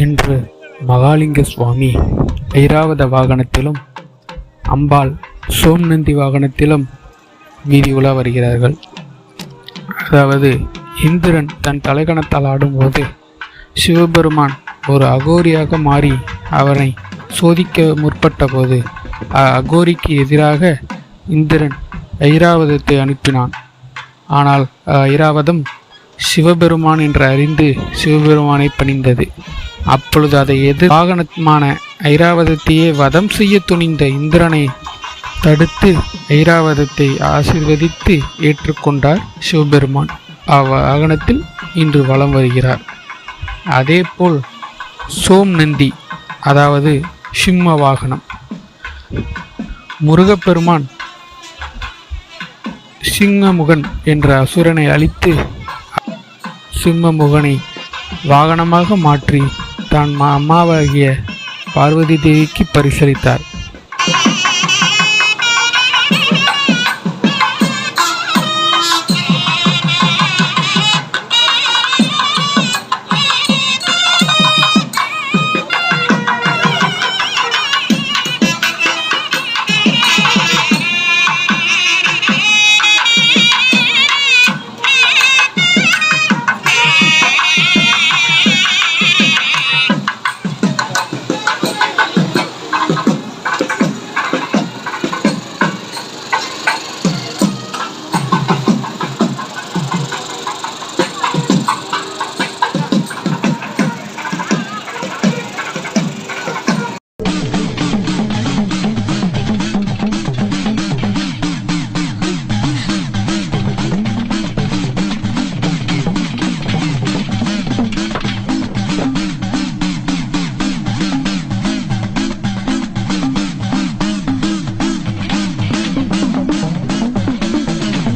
இன்று மகாலிங்க சுவாமி ஐராவத வாகனத்திலும் அம்பாள் சோம்நந்தி வாகனத்திலும் வீதி உலா வருகிறார்கள். அதாவது இந்திரன் தன் தலைகணத்தால் ஆடும்போது சிவபெருமான் ஒரு அகோரியாக மாறி அவரை சோதிக்க முற்பட்ட போது அகோரிக்கு எதிராக இந்திரன் ஐராவதத்தை அனுப்பினான். ஆனால் ஐராவதம் சிவபெருமான் என்று அறிந்து சிவபெருமானை பணிந்தது. அப்பொழுது அதை எதிர் வாகனமான ஐராவதத்தையே வதம் செய்ய துணிந்த இந்திரனை தடுத்து ஐராவதத்தை ஆசீர்வதித்து ஏற்றுக்கொண்டார் சிவபெருமான். அவ்வாகனத்தில் இன்று வலம் வருகிறார். அதேபோல் சோம்நந்தி, அதாவது சிம்ம வாகனம், முருகப்பெருமான் சிங்கமுகன் என்ற அசுரனை அழித்து சிம்மமுகனை வாகனமாக மாற்றி தான் அம்மாவாகிய பார்வதி தேவிக்கு பரிசளித்தார்.